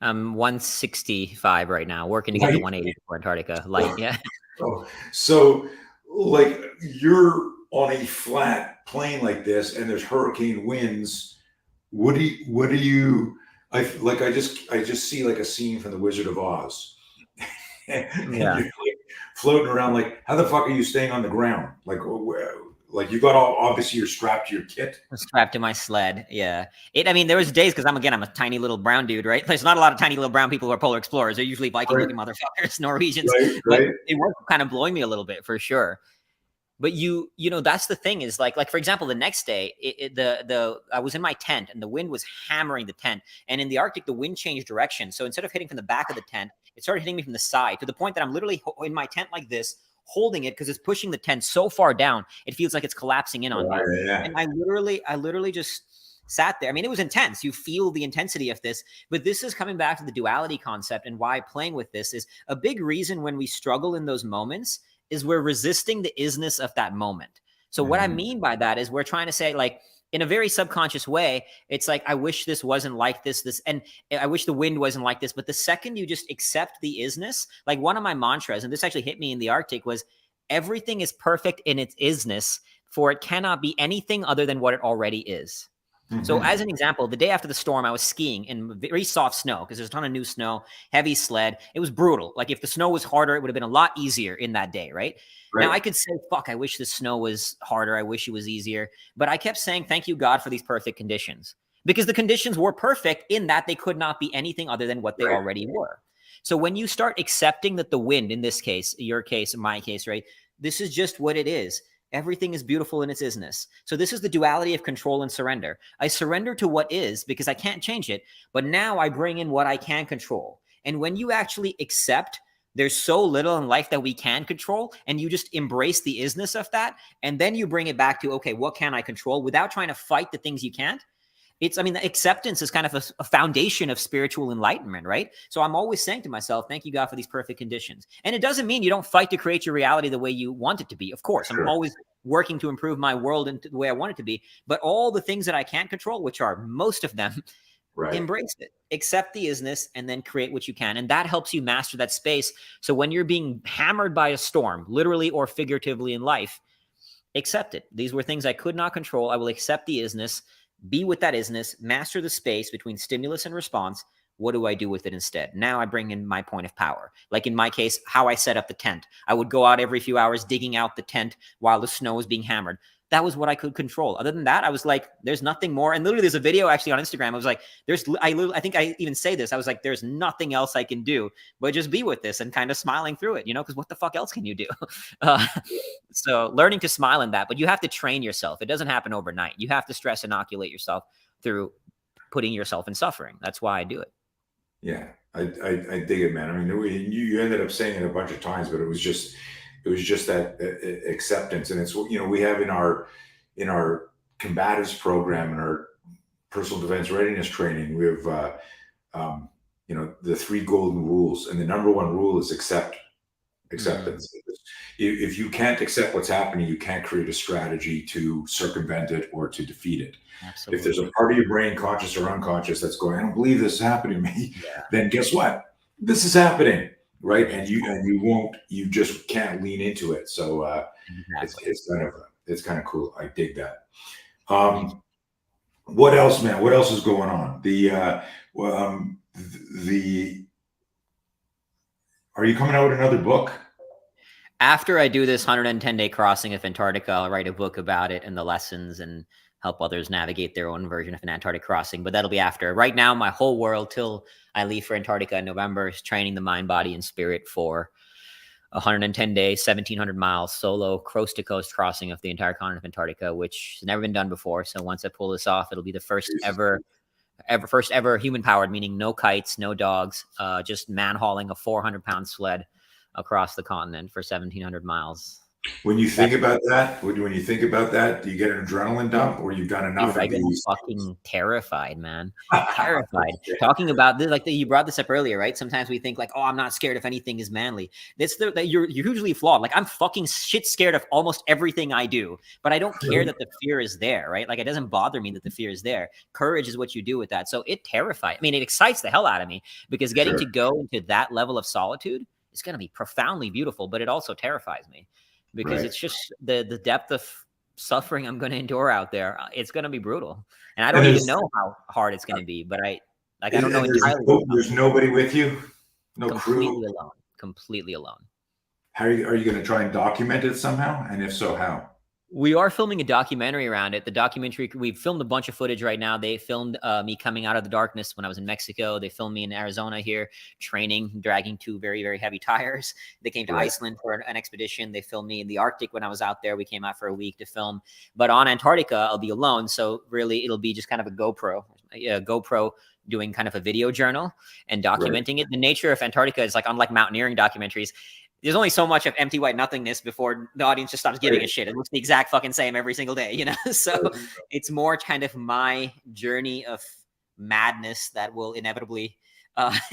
I'm 165 right now, working to get to 180 for Antarctica. Light, yeah. So like you're on a flat plane like this and there's hurricane winds. What do you I just see like a scene from the Wizard of Oz. And you're like floating around like, how the fuck are you staying on the ground? Like you got obviously you're strapped to your kit. I'm strapped to my sled. Yeah. I mean, there was days because I'm a tiny little brown dude, right? There's not a lot of tiny little brown people who are polar explorers. They're usually Viking looking motherfuckers, Norwegians. But it was kind of blowing me a little bit for sure. But you know, that's the thing is like for example, the next day, I was in my tent and the wind was hammering the tent. And in the Arctic, the wind changed direction. So instead of hitting from the back of the tent, it started hitting me from the side to the point that I'm literally in my tent like this, holding it because it's pushing the tent so far down, it feels like it's collapsing in on me. And I literally just sat there. I mean, it was intense. You feel the intensity of this, but this is coming back to the duality concept and why playing with this is a big reason when we struggle in those moments is we're resisting the isness of that moment. So what I mean by that is we're trying to say like, in a very subconscious way, it's like, I wish this wasn't like this, and I wish the wind wasn't like this. But the second you just accept the isness, like one of my mantras, and this actually hit me in the Arctic, was everything is perfect in its isness, for it cannot be anything other than what it already is. So as an example, the day after the storm, I was skiing in very soft snow because there's a ton of new snow, heavy sled. It was brutal. Like if the snow was harder, it would have been a lot easier in that day, right? Now I could say, fuck, I wish the snow was harder. I wish it was easier. But I kept saying, thank you, God, for these perfect conditions. Because the conditions were perfect in that they could not be anything other than what they already were. So when you start accepting that the wind, in this case, your case, my case, right? This is just what it is. Everything is beautiful in its isness. So this is the duality of control and surrender. I surrender to what is because I can't change it, but now I bring in what I can control. And when you actually accept there's so little in life that we can control, and you just embrace the isness of that, and then you bring it back to, okay, what can I control without trying to fight the things you can't? I mean, the acceptance is kind of a foundation of spiritual enlightenment, right? So I'm always saying to myself, thank you, God, for these perfect conditions. And it doesn't mean you don't fight to create your reality the way you want it to be. Of course, I'm always working to improve my world into the way I want it to be. But all the things that I can't control, which are most of them, embrace it, accept the isness, and then create what you can. And that helps you master that space. So when you're being hammered by a storm, literally or figuratively in life, accept it. These were things I could not control. I will accept the isness, be with that isness, master the space between stimulus and response. What do I do with it instead? Now I bring in my point of power. Like in my case, how I set up the tent. I would go out every few hours digging out the tent while the snow was being hammered. That was what I could control. Other than that, I was like, there's nothing more. And literally there's a video actually on Instagram. I was like, I think I even say this. I was like, there's nothing else I can do, but just be with this and kind of smiling through it, because what the fuck else can you do? So learning to smile in that, but you have to train yourself. It doesn't happen overnight. You have to stress inoculate yourself through putting yourself in suffering. That's why I do it. Yeah, I dig it, man. I mean, you ended up saying it a bunch of times, but it was just that acceptance. And it's, we have in our combatives program and our personal defense readiness training, we have, the 3 golden rules. And the number 1 rule is acceptance. If you can't accept what's happening, you can't create a strategy to circumvent it or to defeat it. Absolutely. If there's a part of your brain, conscious or unconscious, that's going, I don't believe this is happening to me, then guess what? This is happening, right? And you just can't lean into it. So it's kind of It's kind of cool. I dig that. What else, man? What else is going on? The Are you coming out with another book? After I do this 110-day crossing of Antarctica, I'll write a book about it and the lessons and help others navigate their own version of an Antarctic crossing. But that'll be after. Right now, my whole world till I leave for Antarctica in November is training the mind, body, and spirit for 110 days, 1,700 miles solo coast to coast crossing of the entire continent of Antarctica, which has never been done before. So once I pull this off, it'll be the first ever human powered, meaning no kites, no dogs, just man hauling a 400-pound sled across the continent for 1,700 miles. When you think about that, do you get an adrenaline dump, or you've done enough Dude, of I get these? Fucking terrified, man. Terrified. Talking about this, like you brought this up earlier, right? Sometimes we think like, oh, I'm not scared if anything is manly. You're hugely flawed. Like I'm fucking shit scared of almost everything I do, but I don't care that the fear is there, right? Like it doesn't bother me that the fear is there. Courage is what you do with that. So it terrifies. I mean, it excites the hell out of me because getting to go into that level of solitude is going to be profoundly beautiful, but it also terrifies me. Because it's just the depth of suffering I'm going to endure out there. It's going to be brutal, and I don't even know how hard it's going to be. But I don't know entirely. There's nobody with you, no completely crew. alone. Completely alone. How are you going to try and document it somehow? And if so, how? We are filming a documentary around it. The documentary, we've filmed a bunch of footage right now. They filmed me coming out of the darkness when I was in Mexico. They filmed me in Arizona here, training, dragging two very, very heavy tires. They came to Iceland for an expedition. They filmed me in the Arctic when I was out there. We came out for a week to film. But on Antarctica, I'll be alone. So really, it'll be just kind of a GoPro doing kind of a video journal and documenting it. The nature of Antarctica is like, unlike mountaineering documentaries, there's only so much of empty white nothingness before the audience just stops giving a shit. It looks the exact fucking same every single day, you know? So it's more kind of my journey of madness that will inevitably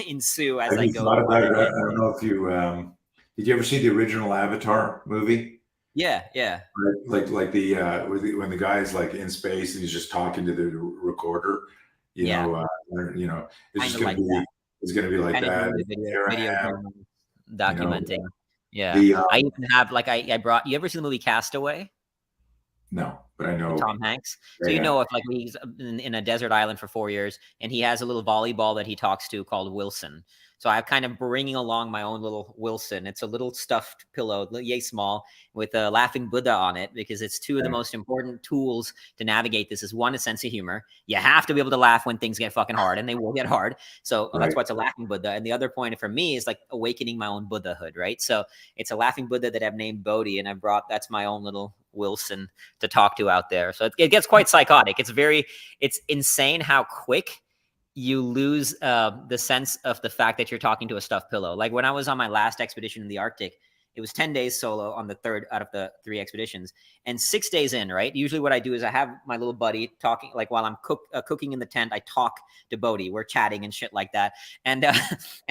ensue as I go. I don't know if you, did you ever see the original Avatar movie? Yeah. Like when the guy's like in space and he's just talking to the recorder, you know, it's just going to be like that. Video documenting. Yeah. I even have I brought, you ever seen the movie Castaway? No, but I know Tom Hanks. So you know, if like he's in a desert island for 4 years and he has a little volleyball that he talks to called Wilson. So I'm kind of bringing along my own little Wilson. It's a little stuffed pillow, yay small, with a laughing Buddha on it, because it's two of the most important tools to navigate this. Is one, a sense of humor. You have to be able to laugh when things get fucking hard, and they will get hard. So that's why it's a laughing Buddha. And the other point for me is like awakening my own Buddhahood, right? So it's a laughing Buddha that I've named Bodhi, and that's my own little Wilson to talk to out there. So it gets quite psychotic. It's insane how quick you lose the sense of the fact that you're talking to a stuffed pillow. Like when I was on my last expedition in the Arctic, it was 10 days solo on the third out of the 3 expeditions. And 6 days in, right? Usually what I do is I have my little buddy talking, like while I'm cooking in the tent, I talk to Bodhi. We're chatting and shit like that. And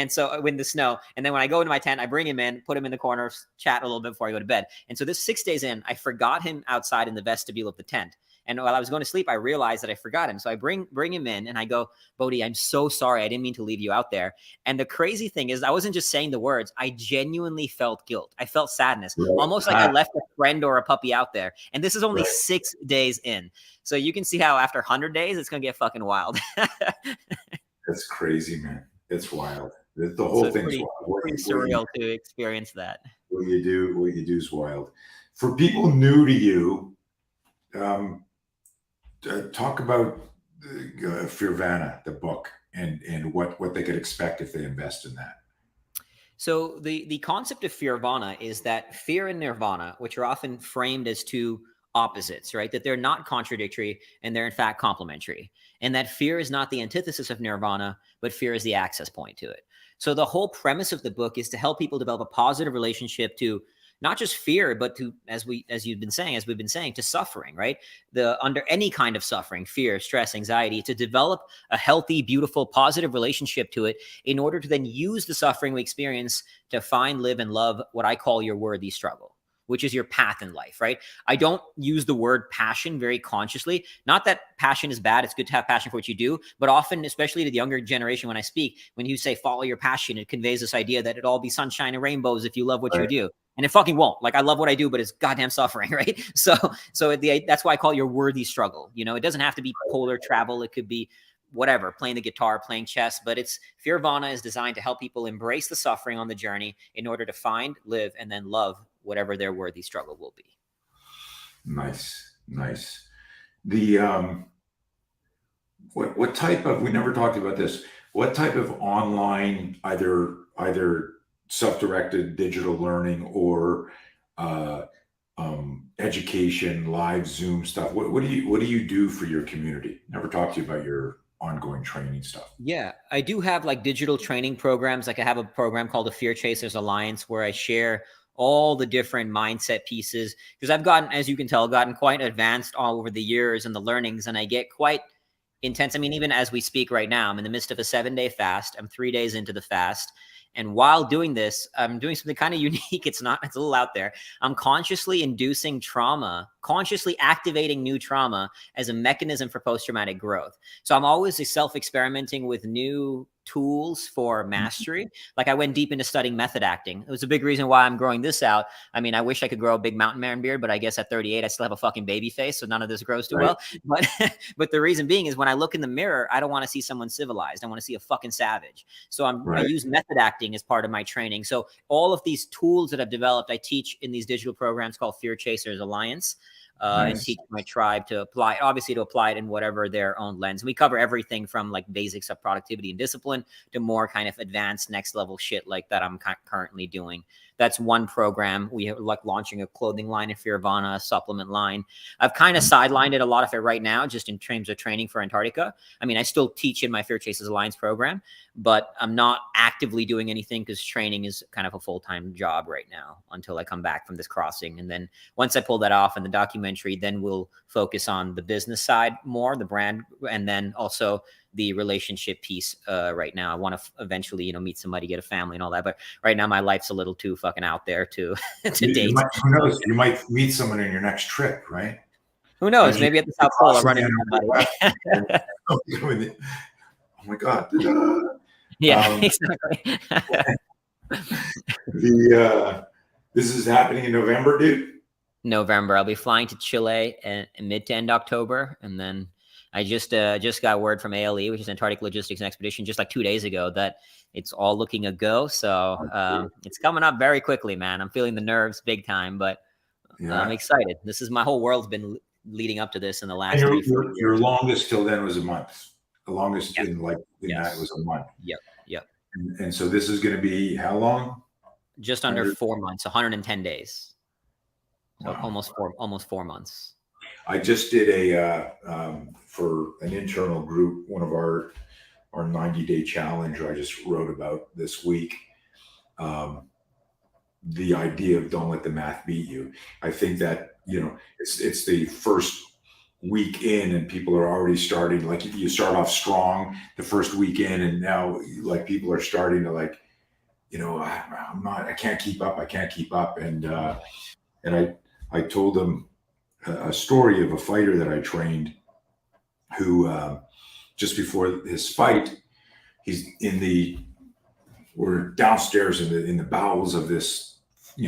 so in the snow, and then when I go into my tent, I bring him in, put him in the corner, chat a little bit before I go to bed. And so this 6 days in, I forgot him outside in the vestibule of the tent. And while I was going to sleep, I realized that I forgot him. So I bring him in and I go, Bodhi, I'm so sorry. I didn't mean to leave you out there. And the crazy thing is I wasn't just saying the words. I genuinely felt guilt. I felt sadness, almost like I left a friend or a puppy out there. And this is only 6 days in. So you can see how after 100 days, it's going to get fucking wild. That's crazy, man. It's wild. The whole thing's wild. Pretty surreal to experience that. What you do is wild. For people new to you, talk about Fearvana, the book, and what they could expect if they invest in that. So the concept of Fearvana is that fear and nirvana, which are often framed as two opposites, right? That they're not contradictory and they're in fact complementary. And that fear is not the antithesis of nirvana, but fear is the access point to it. So the whole premise of the book is to help people develop a positive relationship to not just fear, but to, as we've been saying, to suffering, right? Under any kind of suffering, fear, stress, anxiety, to develop a healthy, beautiful, positive relationship to it in order to then use the suffering we experience to find, live, and love what I call your worthy struggle, which is your path in life, right? I don't use the word passion very consciously. Not that passion is bad. It's good to have passion for what you do. But often, especially to the younger generation, when I speak, when you say follow your passion, it conveys this idea that it'll all be sunshine and rainbows if you love what you do. and it fucking won't. Like, I love what I do, but it's goddamn suffering, right? So that's why I call it your worthy struggle. You know, it doesn't have to be polar travel. It could be whatever, playing the guitar, playing chess, but Fearvana is designed to help people embrace the suffering on the journey in order to find, live, and then love whatever their worthy struggle will be. Nice. The what type of, we never talked about this, what type of online, either self-directed digital learning or education, live Zoom stuff, what do you do for your community? Never talked to you about your ongoing training stuff. Yeah, I do have like digital training programs. Like, I have a program called the Fear Chasers Alliance where I share all the different mindset pieces, because I've gotten, as you can tell, quite advanced all over the years in the learnings, and I get quite intense. I mean, even as we speak right now, I'm in the midst of a 7-day fast. I'm 3 days into the fast. And while doing this, I'm doing something kind of unique. It's a little out there. I'm consciously inducing trauma, consciously activating new trauma as a mechanism for post-traumatic growth. So I'm always self-experimenting with new tools for mastery. Like, I went deep into studying method acting. It was a big reason why I'm growing this out. I mean, I wish I could grow a big mountain man beard, but I guess at 38, I still have a fucking baby face. So none of this grows too well. But the reason being is when I look in the mirror, I don't want to see someone civilized. I want to see a fucking savage. So I use method acting as part of my training. So all of these tools that I've developed, I teach in these digital programs called Fear Chasers Alliance. And teach my tribe to apply it in whatever their own lens. We cover everything from like basics of productivity and discipline to more kind of advanced next level shit like that I'm currently doing. That's one program. We are like launching a clothing line in Fearvana, a supplement line. I've kind of sidelined it, a lot of it right now, just in terms of training for Antarctica. I mean, I still teach in my Fear Chasers Alliance program, but I'm not actively doing anything because training is kind of a full-time job right now until I come back from this crossing. And then once I pull that off in the documentary, then we'll focus on the business side more, the brand, and then also the relationship piece. Right now, I want to eventually, meet somebody, get a family and all that. But right now, my life's a little too fucking out there to date. Who knows? You might meet someone in your next trip, right? Who knows? Maybe at the South Pole, I'll run into somebody. Oh my God. Yeah, exactly. This is happening in November, dude? November. I'll be flying to Chile in mid to end October. And then I just got word from ALE, which is Antarctic Logistics and Expedition, just like 2 days ago, that it's all looking a go. So it's coming up very quickly, man. I'm feeling the nerves big time, but I'm excited. This is, my whole world's been leading up to this in the last 3 4 years. Your longest till then was a month. The longest that was a month. Yep. And so this is going to be how long? Just under 4 months, 110 days. So wow. almost 4 months. I just did for an internal group, one of our 90-day challenge I just wrote about this week. The idea of don't let the math beat you. I think that, it's the first week in and people are already starting, like, you start off strong the first week in, and now like people are starting to like, I can't keep up. And I told them a story of a fighter that I trained who just before his fight, we're downstairs in the bowels of this,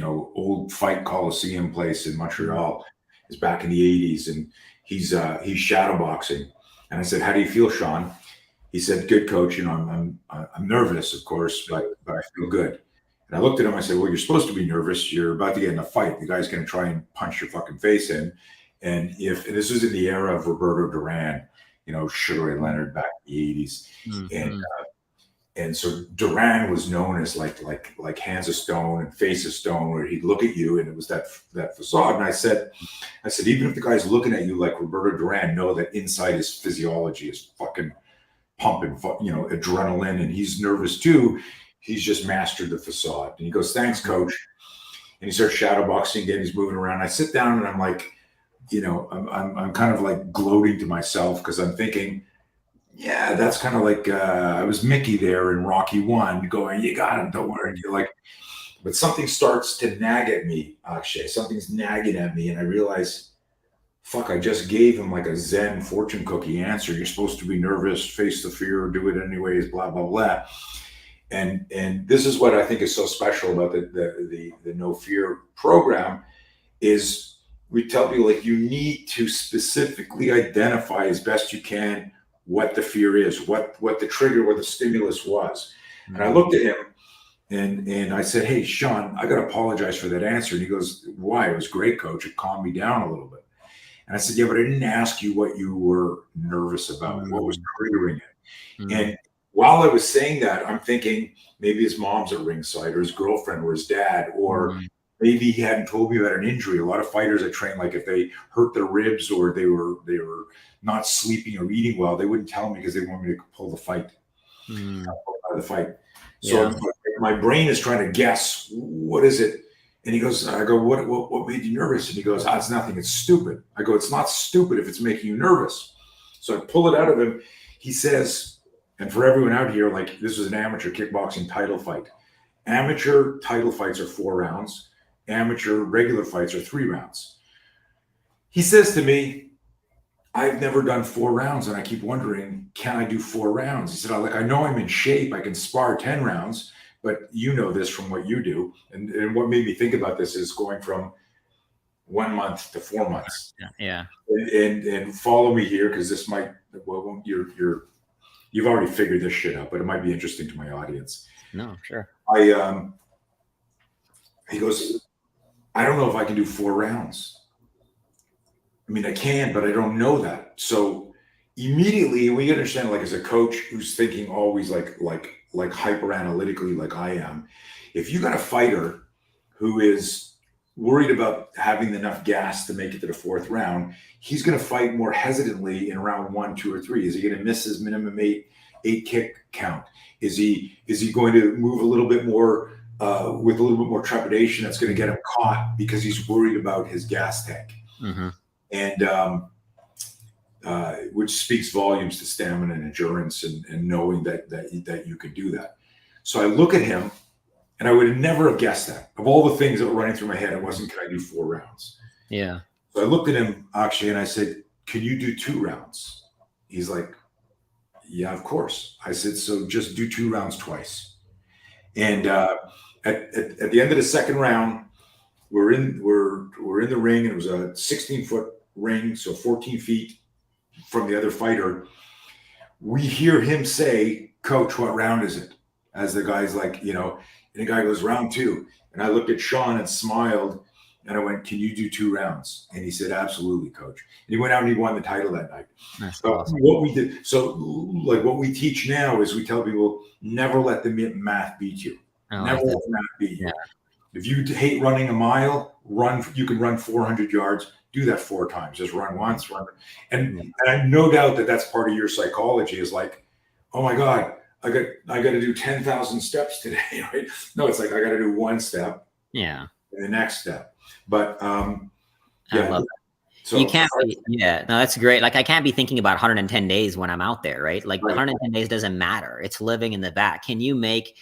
old fight Coliseum place in Montreal. Is back in the 80s, and he's shadowboxing. And I said, "How do you feel, Sean?" He said, "Good, coach. I'm nervous, of course, but I feel good." And I looked at him. I said, "Well, you're supposed to be nervous. You're about to get in a fight. The guy's going to try and punch your fucking face in." And this was in the era of Roberto Duran, Sugar Ray Leonard back in the 80s, and so Duran was known as like hands of stone and face of stone, where he'd look at you and it was that facade. And I said, even if the guy's looking at you like Roberto Duran, know that inside his physiology is fucking pumping, adrenaline, and he's nervous too. He's just mastered the facade. And he goes, "Thanks, coach." And he starts shadowboxing again. He's moving around. I sit down and I'm like, I'm kind of like gloating to myself because I'm thinking, yeah, that's kind of like I was Mickey there in Rocky 1 going, "You got him, don't worry." And you're like, but something starts to nag at me, Akshay. Something's nagging at me, and I realize, fuck, I just gave him like a Zen fortune cookie answer. You're supposed to be nervous, face the fear, do it anyways, blah, blah, blah. And this is what I think is so special about the No Fear program is we tell people like you need to specifically identify as best you can what the fear is, what the trigger, what the stimulus was. And I looked at him and I said, "Hey, Sean, I got to apologize for that answer." And he goes, "Why? It was great, coach. It calmed me down a little bit." And I said, "Yeah, but I didn't ask you what you were nervous about, what was triggering it." And while I was saying that, I'm thinking maybe his mom's at ringside or his girlfriend or his dad, or maybe he hadn't told me about an injury. A lot of fighters I train, like if they hurt their ribs or they were not sleeping or eating well, they wouldn't tell me because they want me to pull the fight. Pull out of the fight. So my brain is trying to guess what is it. And he goes, I go, what made you nervous? And he goes, it's nothing. It's stupid. I go, it's not stupid if it's making you nervous. So I pull it out of him. He says, and for everyone out here, like this was an amateur kickboxing title fight. Amateur title fights are 4 rounds. Amateur regular fights are 3 rounds. He says to me, I've never done 4 rounds. And I keep wondering, can I do 4 rounds? He said, I know I'm in shape. I can spar 10 rounds. But you know this from what you do. And what made me think about this is going from 1 month to 4 months. Yeah. And follow me here, because this might, well, you've already figured this shit out, but it might be interesting to my audience. No, sure. He goes, I don't know if I can do 4 rounds. I mean, I can, but I don't know that. So immediately we understand, like as a coach who's thinking always like hyper analytically, like I am, if you got a fighter who is worried about having enough gas to make it to the 4th round, he's going to fight more hesitantly in round 1, 2, or 3. Is he going to miss his minimum 8 kick count? Is he going to move a little bit more with a little bit more trepidation that's going to get him caught because he's worried about his gas tank? And which speaks volumes to stamina and endurance and knowing that you can do that. So I look at him, and I would never have guessed that. Of all the things that were running through my head, it wasn't, can I do 4 rounds? Yeah. So I looked at him, Akshay, and I said, can you do 2 rounds? He's like, yeah, of course. I said, so just do 2 rounds twice. And at the end of the 2nd round, we're in the ring, and it was a 16-foot ring, so 14 feet from the other fighter. We hear him say, "Coach, what round is it?" As the guy's like, and the guy goes, "Round 2." And I looked at Sean and smiled, and I went, "Can you do 2 rounds?" And he said, "Absolutely, coach." And he went out and he won the title that night. That's So awesome. what we did, like what we teach now is we tell people, never let the math beat you. Never let the math beat you. Yeah. If you hate running a mile, you can run 400 yards. Do that 4 times. Just run once, run. And I have no doubt that that's part of your psychology is like, oh my God, I got to do 10,000 steps today, right? No, it's like, I got to do 1 step. Yeah. And the next step. But I love that. So you can't be, no, that's great. Like I can't be thinking about 110 days when I'm out there, right? Like 110 days doesn't matter. It's living in the back. Can you make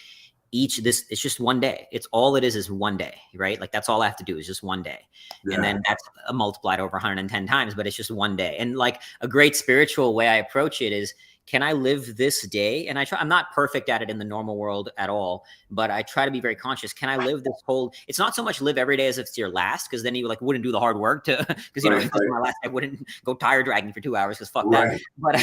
it's just 1 day. It's all it is 1 day, right? Like that's all I have to do is just 1 day. Yeah. And then that's multiplied over 110 times, but it's just 1 day. And like a great spiritual way I approach it is, can I live this day? And I'm not perfect at it in the normal world at all, but I try to be very conscious. Can I live this whole, it's not so much live every day as if it's your last, because then you like wouldn't do the hard work to, because if it's my last, I wouldn't go tire dragging for 2 hours because fuck that. But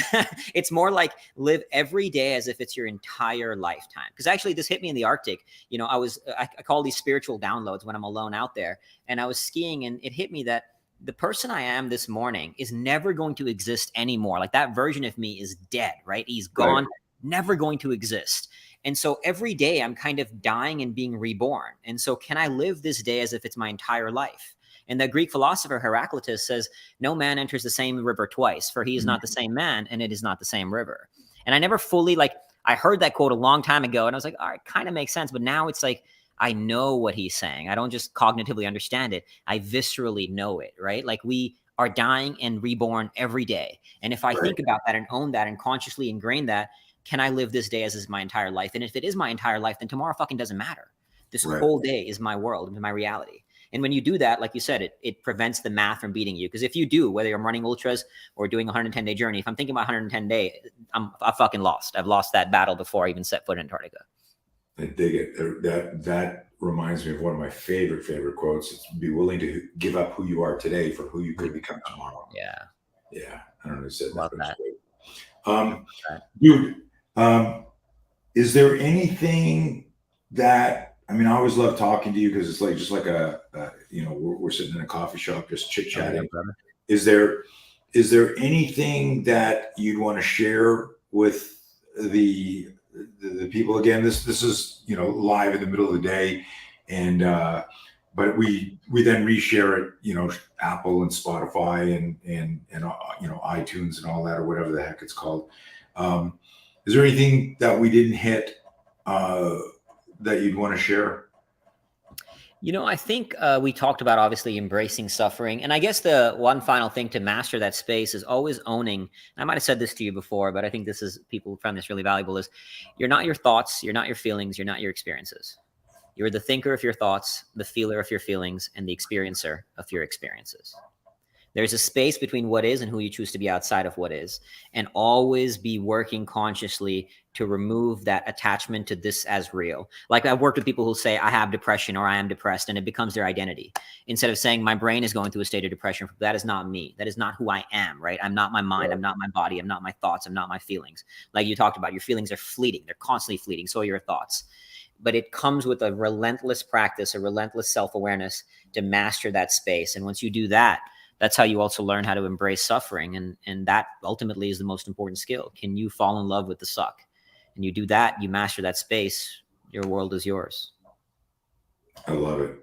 it's more like live every day as if it's your entire lifetime. Because actually this hit me in the Arctic. I call these spiritual downloads when I'm alone out there, and I was skiing, and it hit me that the person I am this morning is never going to exist anymore. Like that version of me is dead, right? He's gone, never going to exist. And so every day I'm kind of dying and being reborn. And so can I live this day as if it's my entire life? And the Greek philosopher Heraclitus says, no man enters the same river twice, for he is not the same man, and it is not the same river. And I never fully I heard that quote a long time ago, and I was like, all right, kind of makes sense. But now it's like, I know what he's saying. I don't just cognitively understand it. I viscerally know it, right? Like we are dying and reborn every day. And if I think about that and own that and consciously ingrain that, can I live this day as is my entire life? And if it is my entire life, then tomorrow fucking doesn't matter. This whole day is my world, my reality. And when you do that, like you said, it prevents the math from beating you. Because if you do, whether I'm running ultras or doing a 110-day journey, if I'm thinking about 110 day, I've fucking lost. I've lost that battle before I even set foot in Antarctica. I dig it. That reminds me of one of my favorite quotes. It's be willing to give up who you are today for who you could become tomorrow. Yeah, Yeah, I don't know who said that, love but it's that. great. Love that. Dude, is there anything that I mean? I always love talking to you because it's like just like we're sitting in a coffee shop just chit Oh, yeah, chatting. brother. Is there anything that you'd want to share with the the people? Again, this is live in the middle of the day, and but we then reshare it, Apple and Spotify and iTunes and all that, or whatever the heck it's called. Um, is there anything that we didn't hit uh, that you'd want to share? I think we talked about obviously embracing suffering. And I guess the one final thing to master that space is always owning. And I might have said this to you before, but I think this is people find this really valuable is you're not your thoughts, you're not your feelings, you're not your experiences. You're the thinker of your thoughts, the feeler of your feelings, and the experiencer of your experiences. There's a space between what is and who you choose to be outside of what is, and always be working consciously to remove that attachment to this as real. Like I've worked with people who say, I have depression or I am depressed, and it becomes their identity. Instead of saying my brain is going through a state of depression, that is not me. That is not who I am, right? I'm not my mind. I'm not my body. I'm not my thoughts. I'm not my feelings. Like you talked about, your feelings are fleeting. They're constantly fleeting. So are your thoughts. But it comes with a relentless practice, a relentless self-awareness to master that space. And once you do that, that's how you also learn how to embrace suffering. And that ultimately is the most important skill. Can you fall in love with the suck? And you do that, you master that space, your world is yours. I love it.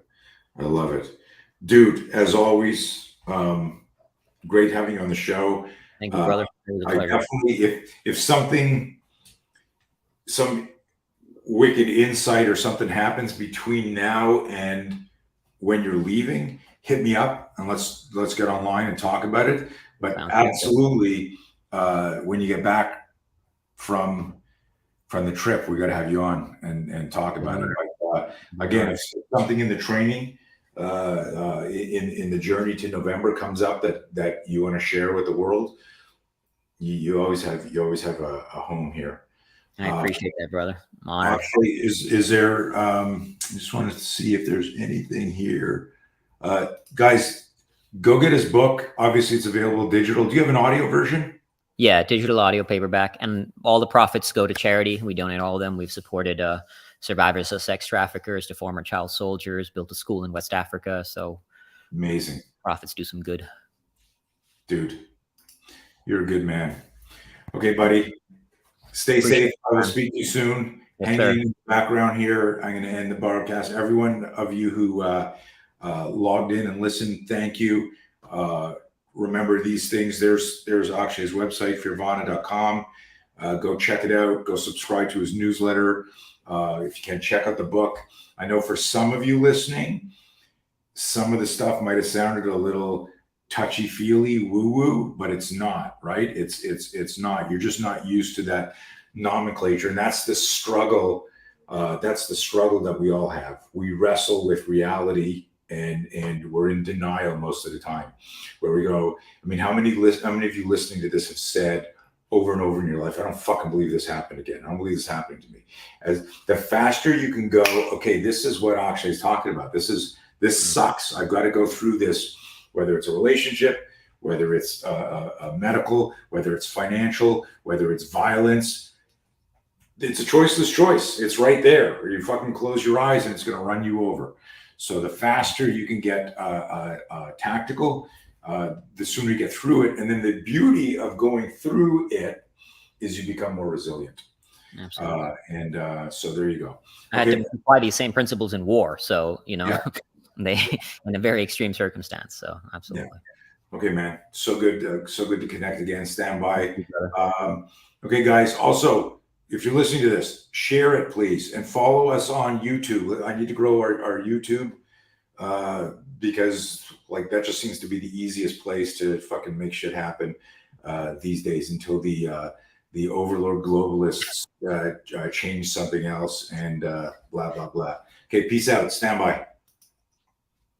I love it. Dude, as always, great having you on the show. Thank you, brother. It was a I pleasure. definitely, if some wicked insight or something happens between now and when you're leaving, hit me up and let's get online and talk about it. But Sounds absolutely, when you get back from the trip, we got to have you on and talk about it. But, again, if something in the training, in the journey to November comes up that you want to share with the world, you always have a home here. I appreciate that, brother. I'm honored. Actually, is there? I just wanted to see if there's anything here. Guys, go get his book. Obviously, it's available digital. Do you have an audio version? Yeah, digital audio paperback, and all the profits go to charity. We donate all of them. We've supported survivors of sex traffickers to former child soldiers, built a school in West Africa. So amazing. Profits do some good. Dude, you're a good man. Okay, buddy. Stay safe. I will speak to you soon. Yes, Hang sir. in the background here. I'm going to end the broadcast. Everyone of you who logged in and listened, thank you. Remember these things. There's Akshay's website, fearvana.com. Go check it out. Go subscribe to his newsletter. If you can, check out the book. I know for some of you listening, some of the stuff might have sounded a little touchy-feely, woo-woo, but it's not, right? It's not. You're just not used to that nomenclature, and that's the struggle. That's the struggle that we all have. We wrestle with reality, and we're in denial most of the time. Where we go, I mean, how many of you listening to this have said over and over in your life, I don't fucking believe this happened again. I don't believe this happened to me. As the faster you can go, okay, this is what Akshay is talking about. This sucks. I've got to go through this. Whether it's a relationship, whether it's a medical, whether it's financial, whether it's violence, it's a choiceless choice. It's right there. Or you fucking close your eyes and it's going to run you over. So the faster you can get tactical, the sooner you get through it. And then the beauty of going through it is you become more resilient. Absolutely. So there you go. I had to apply these same principles in war. So, Yeah. They in a very extreme circumstance. So absolutely. Yeah. Okay, man. So good to connect again. Stand by. Okay, guys. Also, if you're listening to this, share it, please, and follow us on YouTube. I need to grow our YouTube because like that just seems to be the easiest place to fucking make shit happen these days until the overlord globalists change something else and blah blah blah. Okay, peace out. Stand by.